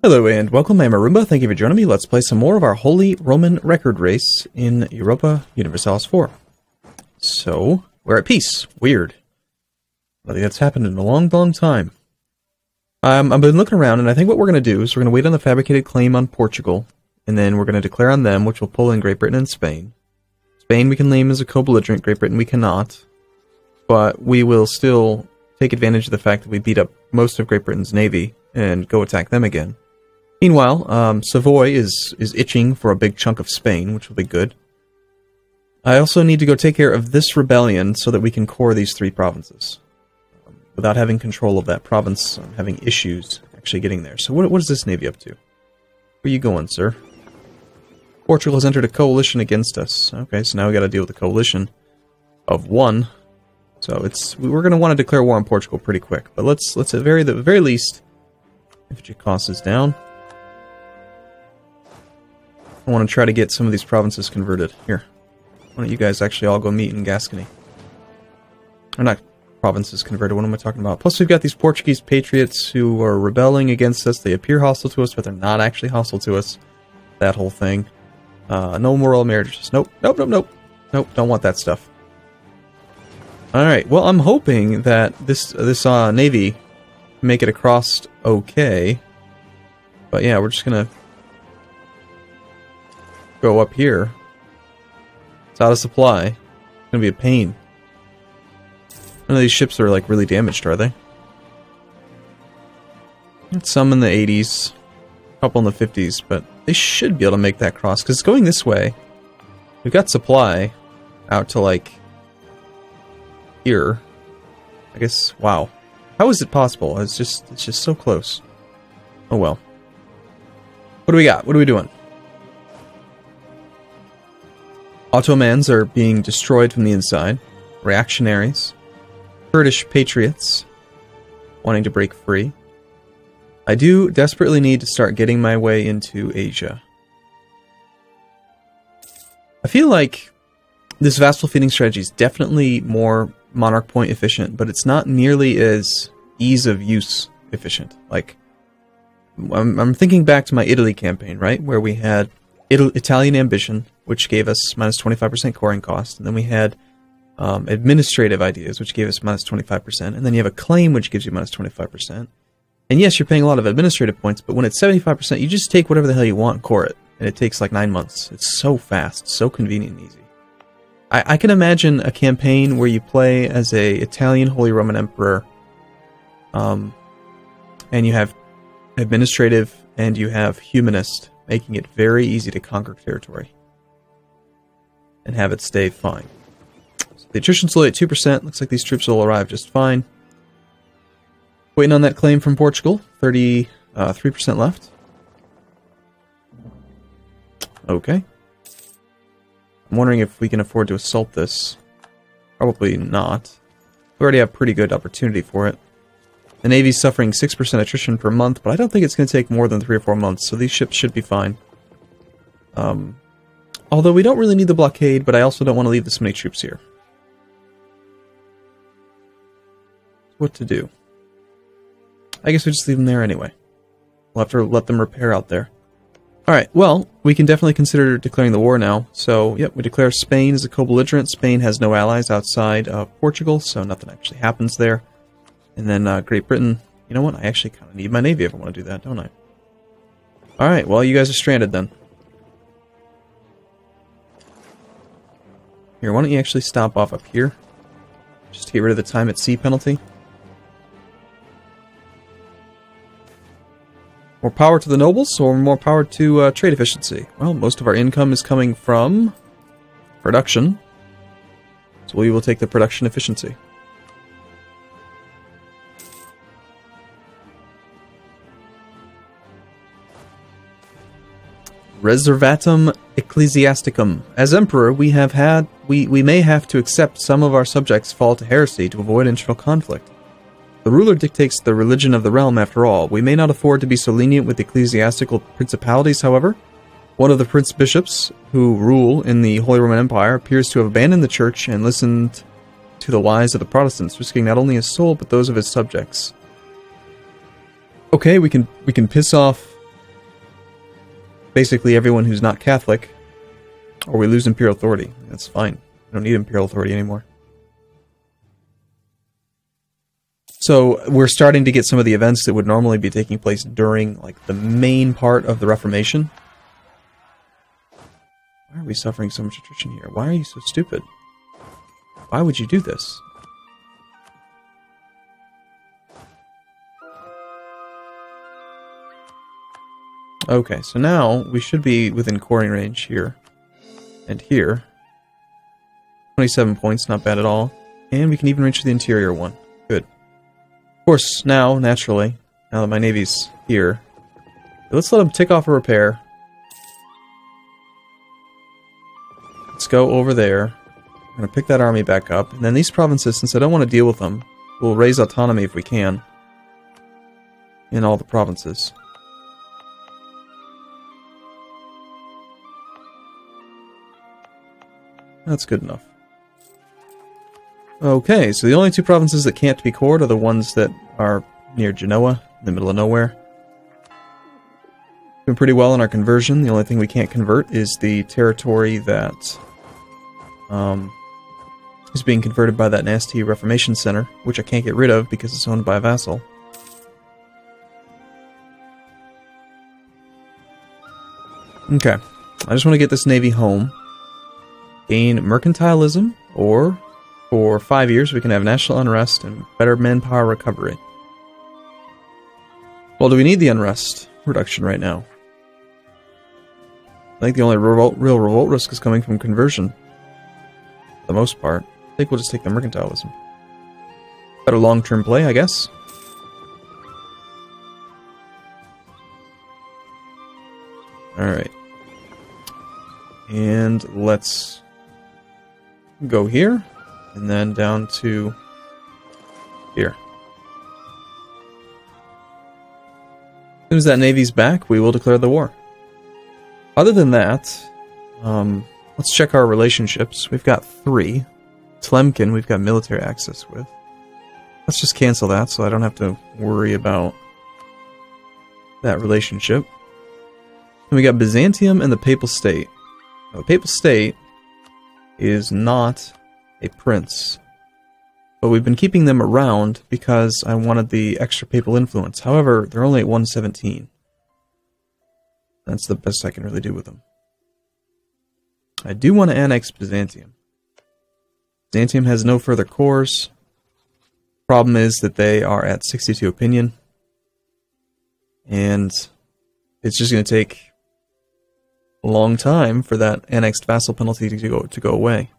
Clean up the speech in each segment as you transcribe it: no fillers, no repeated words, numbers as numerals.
Hello and welcome, I'm Arumba, thank you for joining me. Let's play some more of our Holy Roman Record Race in Europa Universalis IV. So, we're at peace. Weird. Nothing that's happened in a long, long time. I've been looking around, and I think what we're going to do is we're going to wait on the fabricated claim on Portugal, and then we're going to declare on them, which will pull in Great Britain and Spain. Spain we can name as a co-belligerent, Great Britain we cannot, but we will still take advantage of the fact that we beat up most of Great Britain's navy and go attack them again. Meanwhile, Savoy is itching for a big chunk of Spain, which will be good. I also need to go take care of this rebellion so that we can core these three provinces. Without having control of that province, I'm having issues actually getting there. So what is this navy up to? Where are you going, sir? Portugal has entered a coalition against us. Okay, so now we got to deal with a coalition of one. So we're going to want to declare war on Portugal pretty quick. But let's at the very least, infantry cost is down. I want to try to get some of these provinces converted. Here, why don't you guys actually all go meet in Gascony? Or not provinces converted, what am I talking about? Plus we've got these Portuguese patriots who are rebelling against us. They appear hostile to us, but they're not actually hostile to us. That whole thing. No moral marriages. Nope, nope, nope, nope. Nope, don't want that stuff. Alright, well I'm hoping that this navy make it across okay. But yeah, we're just gonna go up here. It's out of supply. It's gonna be a pain. None of these ships are like really damaged, are they? Some in the 80s, a couple in the 50s, but they should be able to make that cross because it's going this way. We've got supply out to like here. I guess. Wow, how is it possible? It's just so close. Oh well. What do we got? What are we doing? Ottomans are being destroyed from the inside. Reactionaries. Kurdish patriots wanting to break free. I do desperately need to start getting my way into Asia. I feel like this vassal feeding strategy is definitely more monarch point efficient, but it's not nearly as ease of use efficient. Like, I'm thinking back to my Italy campaign, right? Where we had Italian ambition, which gave us minus 25% coring cost, and then we had administrative ideas, which gave us minus 25%, and then you have a claim, which gives you minus 25%. And yes, you're paying a lot of administrative points, but when it's 75%, you just take whatever the hell you want and core it, and it takes like 9 months. It's so fast, so convenient and easy. I can imagine a campaign where you play as a Italian Holy Roman Emperor, and you have administrative and you have humanist, making it very easy to conquer territory and have it stay fine. So the attrition's slowly at 2%. Looks like these troops will arrive just fine. Waiting on that claim from Portugal. 33% left. Okay. I'm wondering if we can afford to assault this. Probably not. We already have pretty good opportunity for it. The Navy's suffering 6% attrition per month, but I don't think it's going to take more than 3 or 4 months, so these ships should be fine. Although we don't really need the blockade, but I also don't want to leave this many troops here. What to do? I guess we just leave them there anyway. We'll have to let them repair out there. Alright, well, we can definitely consider declaring the war now. So, yep, we declare Spain as a co-belligerent. Spain has no allies outside of Portugal, so nothing actually happens there. And then Great Britain, you know what? I actually kind of need my navy if I want to do that, don't I? Alright, well, you guys are stranded then. Here, why don't you actually stop off up here? Just to get rid of the time at sea penalty. More power to the nobles, or more power to trade efficiency? Well, most of our income is coming from production. So we will take the production efficiency. Reservatum Ecclesiasticum. As emperor, we may have to accept some of our subjects fall to heresy to avoid internal conflict. The ruler dictates the religion of the realm, after all. We may not afford to be so lenient with ecclesiastical principalities, however. One of the prince-bishops who rule in the Holy Roman Empire appears to have abandoned the church and listened to the lies of the Protestants, risking not only his soul, but those of his subjects. Okay, we can piss off basically everyone who's not Catholic, or we lose Imperial authority. That's fine. We don't need Imperial authority anymore. So we're starting to get some of the events that would normally be taking place during, like, the main part of the Reformation. Why are we suffering so much attrition here? Why are you so stupid? Why would you do this? Okay, so now we should be within coring range here. And here. 27 points, not bad at all. And we can even reach the interior one. Good. Of course, now, naturally, now that my navy's here, let's let them tick off a repair. Let's go over there. I'm going to pick that army back up. And then these provinces, since I don't want to deal with them, we'll raise autonomy if we can. In all the provinces. That's good enough. Okay, so the only two provinces that can't be cored are the ones that are near Genoa, in the middle of nowhere. Doing pretty well in our conversion. The only thing we can't convert is the territory that is being converted by that nasty Reformation Center, which I can't get rid of because it's owned by a vassal. Okay, I just want to get this navy home. Gain mercantilism, or for 5 years we can have national unrest and better manpower recovery. Well, do we need the unrest reduction right now? I think the only real revolt risk is coming from conversion. For the most part. I think we'll just take the mercantilism. Better long-term play, I guess. Alright. And let's go here, and then down to here. As soon as that navy's back, we will declare the war. Other than that, let's check our relationships. We've got 3. Tlemcen, we've got military access with. Let's just cancel that so I don't have to worry about that relationship. And we got Byzantium and the Papal State. Now, the Papal State is not a prince, but we've been keeping them around because I wanted the extra papal influence. However, they're only at 117. That's the best I can really do with them. I do want to annex Byzantium. Byzantium has no further cores. Problem is that they are at 62 opinion, and it's just going to take a long time for that annexed vassal penalty to go away.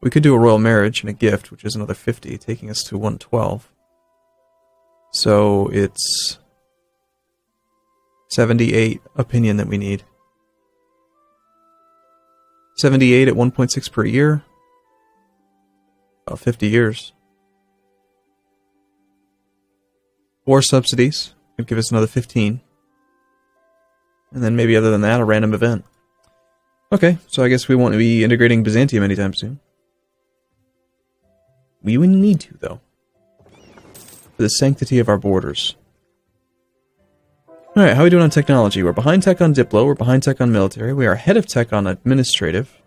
We could do a royal marriage and a gift, which is another 50, taking us to 112. So it's 78 opinion that we need. 78 at 1.6 per year. About 50 years. War subsidies could give us another 15. And then maybe other than that, a random event. Okay, so I guess we won't be integrating Byzantium anytime soon. We wouldn't need to, though. For the sanctity of our borders. Alright, how are we doing on technology? We're behind tech on Diplo, we're behind tech on military, we are ahead of tech on administrative.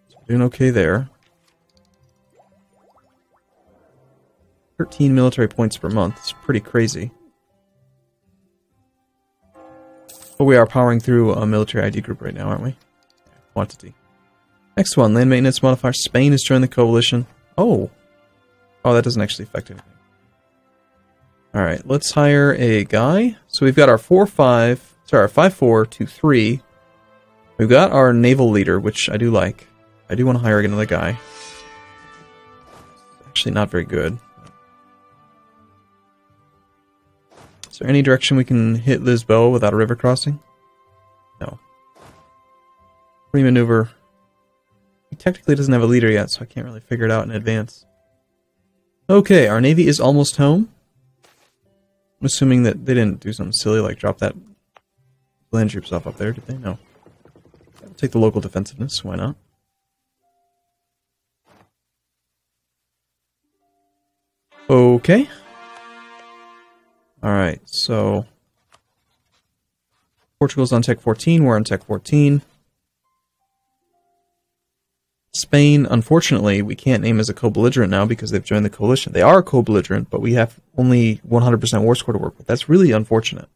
So we're doing okay there. 13 military points per month, it's pretty crazy. But we are powering through a military ID group right now, aren't we? Quantity. Next one, land maintenance modifier. Spain has joined the coalition. Oh. Oh, that doesn't actually affect anything. Alright, let's hire a guy. So we've got our 4-5, sorry, our 5-4-2-3. We've got our naval leader, which I do like. I do want to hire another guy. Actually not very good. Is there any direction we can hit Lisboa without a river crossing? No. Free maneuver. He technically doesn't have a leader yet, so I can't really figure it out in advance. Okay, our navy is almost home. I'm assuming that they didn't do something silly like drop that land troops off up there, did they? No. I'll take the local defensiveness, why not? Okay. Alright, so Portugal's on Tech 14, we're on Tech 14. Spain, unfortunately, we can't name as a co-belligerent now because they've joined the coalition. They are a co-belligerent, but we have only 100% war score to work with. That's really unfortunate.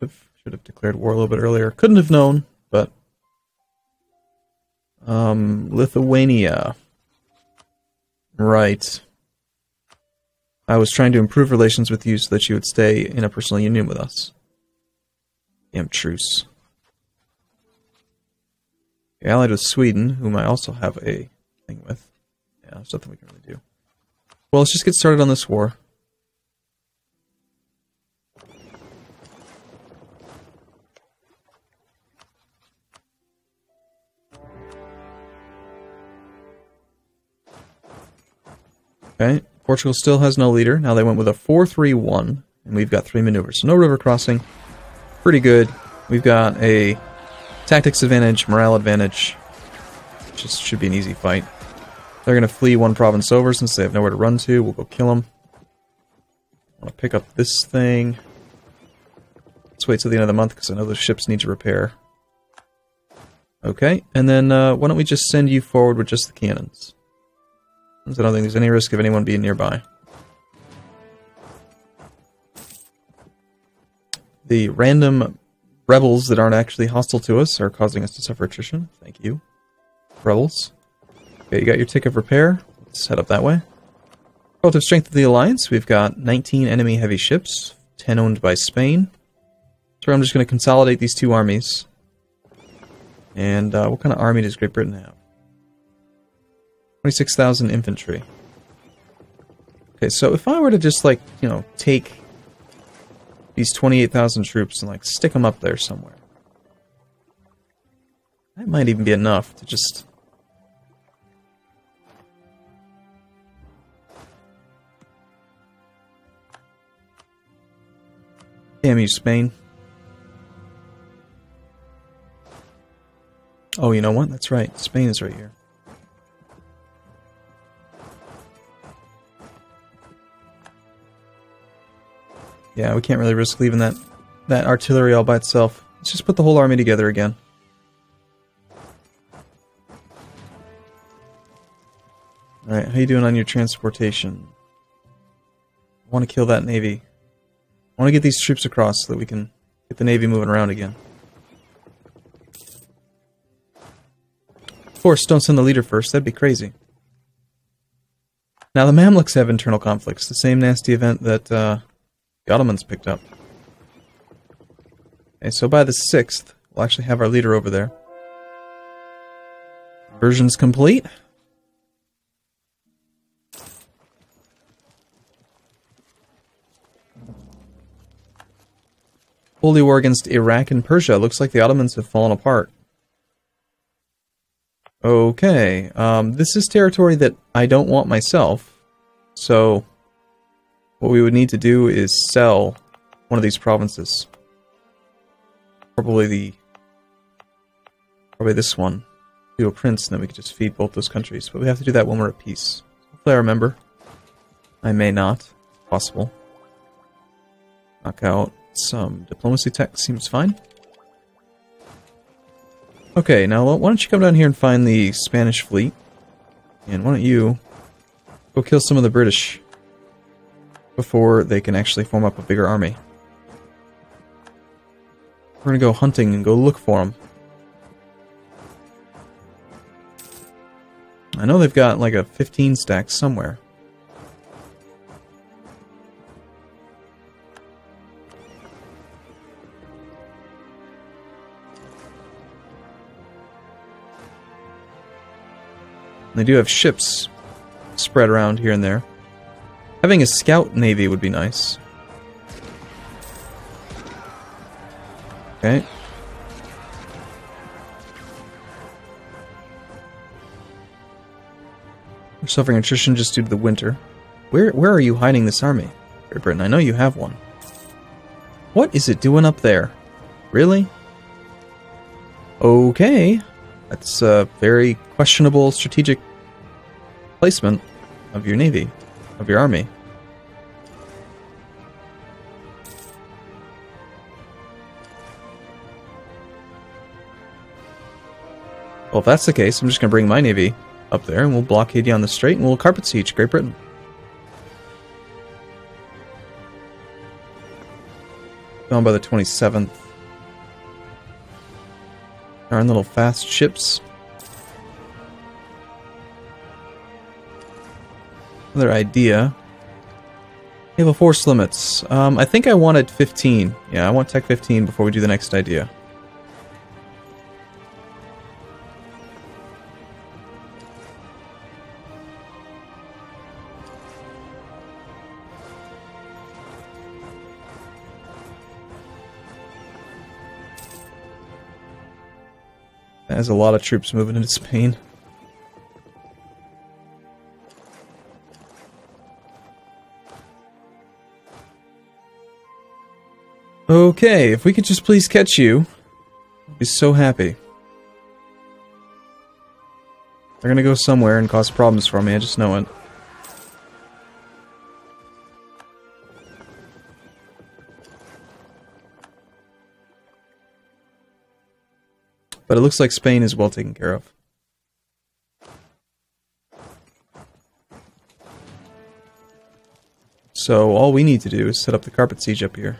Should have declared war a little bit earlier. Couldn't have known, but... Lithuania. Right. I was trying to improve relations with you so that you would stay in a personal union with us. Damn truce. You're allied with Sweden, whom I also have a thing with. Yeah, there's nothing we can really do. Well, let's just get started on this war. Okay, Portugal still has no leader. Now they went with a 4-3-1, and we've got 3 maneuvers. So no river crossing. Pretty good. We've got a tactics advantage, morale advantage. Just should be an easy fight. They're going to flee one province over since they have nowhere to run to. We'll go kill them. I want to pick up this thing. Let's wait till the end of the month because I know those ships need to repair. Okay, and then why don't we just send you forward with just the cannons? Since I don't think there's any risk of anyone being nearby. The random rebels that aren't actually hostile to us are causing us to suffer attrition. Thank you, rebels. Okay, you got your tick of repair. Let's head up that way. Relative strength of the alliance, we've got 19 enemy heavy ships, 10 owned by Spain. So I'm just going to consolidate these 2 armies. And what kind of army does Great Britain have? 26,000 infantry. Okay, so if I were to just, like, you know, take these 28,000 troops and, like, stick them up there somewhere. That might even be enough to just... Damn you, Spain. Oh, you know what? That's right. Spain is right here. Yeah, we can't really risk leaving that artillery all by itself. Let's just put the whole army together again. Alright, how you doing on your transportation? I want to kill that navy. I want to get these troops across so that we can get the navy moving around again. Of course, don't send the leader first, that'd be crazy. Now the Mamluks have internal conflicts, the same nasty event that the Ottomans picked up. Okay, so by the 6th, we'll actually have our leader over there. Conversion's complete. Holy war against Iraq and Persia. Looks like the Ottomans have fallen apart. Okay, this is territory that I don't want myself, so what we would need to do is sell one of these provinces. Probably this one to a prince, and then we could just feed both those countries. But we have to do that when we're at peace. Hopefully I remember. I may not. Possible. Knock out some diplomacy tech. Seems fine. Okay, now why don't you come down here and find the Spanish fleet. And why don't you go kill some of the British before they can actually form up a bigger army. We're gonna go hunting and go look for them. I know they've got like a 15 stack somewhere. They do have ships spread around here and there. Having a scout navy would be nice. Okay. We're suffering attrition just due to the winter. Where are you hiding this army, Great Britain? I know you have one. What is it doing up there? Really? Okay. That's a very questionable strategic placement of your navy, of your army. Well, if that's the case, I'm just going to bring my navy up there, and we'll blockade you on the strait, and we'll carpet siege Great Britain. Gone by the 27th. Our little fast ships. Another idea. Naval force limits. I think I wanted 15. Yeah, I want Tech 15 before we do the next idea. There's a lot of troops moving into Spain. Okay, if we could just please catch you, I'd be so happy. They're gonna go somewhere and cause problems for me, I just know it. But it looks like Spain is well taken care of. So all we need to do is set up the carpet siege up here.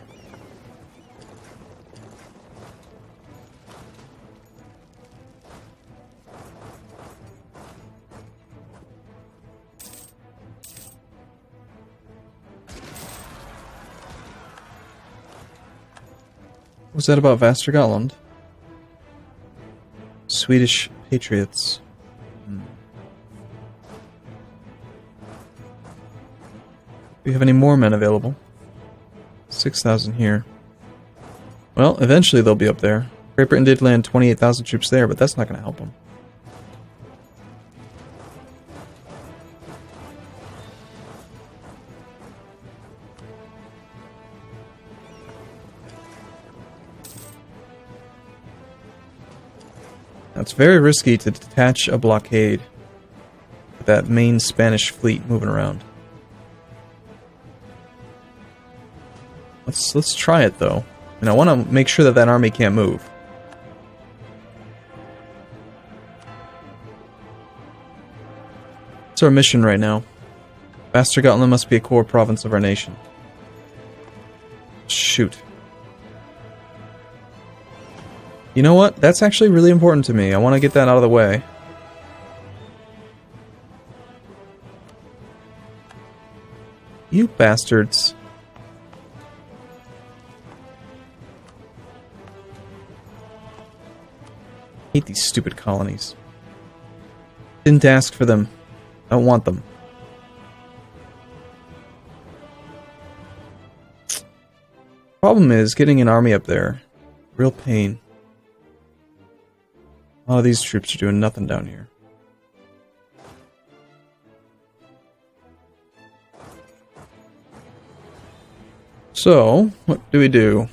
What's that about Västergötland? Swedish patriots. Do we have any more men available? 6,000 here. Well, eventually they'll be up there. Great Britain did land 28,000 troops there, but that's not going to help them. Now, it's very risky to detach a blockade with that main Spanish fleet moving around. Let's try it though, and I want to make sure that that army can't move. What's our mission right now? Västergötland must be a core province of our nation. Shoot. You know what? That's actually really important to me. I want to get that out of the way. You bastards. I hate these stupid colonies. Didn't ask for them. I don't want them. Problem is getting an army up there. Real pain. Oh, these troops are doing nothing down here. So, what do we do?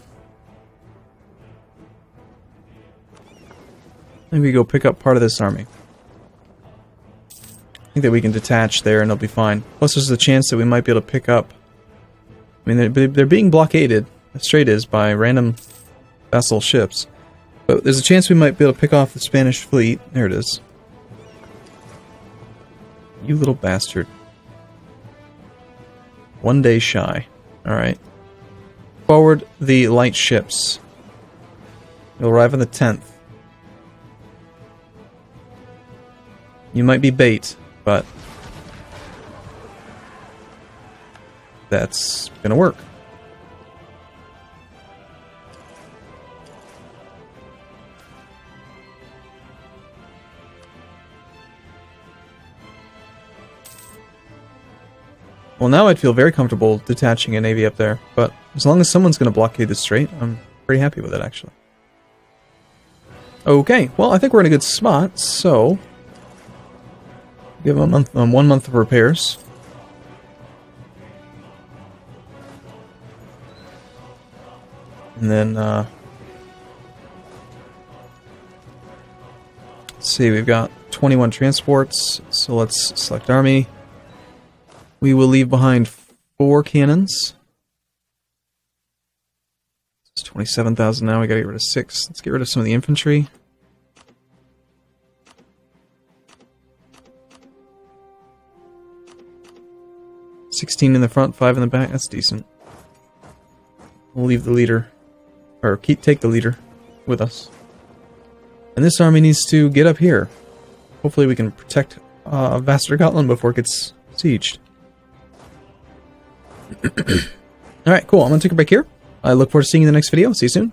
Maybe we go pick up part of this army. I think that we can detach there and it'll be fine. Plus there's a chance that we might be able to pick up... I mean, they're being blockaded, the strait is, by random vessel ships. But there's a chance we might be able to pick off the Spanish fleet. There it is. You little bastard. 1 day shy. Alright. Forward the light ships. They'll arrive on the 10th. You might be bait, but that's gonna work. Well, now I'd feel very comfortable detaching a navy up there, but as long as someone's going to blockade the strait, I'm pretty happy with it, actually. Okay, well, I think we're in a good spot, so... give them a month, 1 month of repairs. And then, let's see, we've got 21 transports, so let's select army. We will leave behind 4 cannons. It's 27,000 now, we gotta get rid of 6. Let's get rid of some of the infantry. 16 in the front, 5 in the back. That's decent. We'll leave the leader, or take the leader with us. And this army needs to get up here. Hopefully we can protect Västergötland before it gets sieged. Alright, cool. I'm going to take a break here. I look forward to seeing you in the next video. See you soon.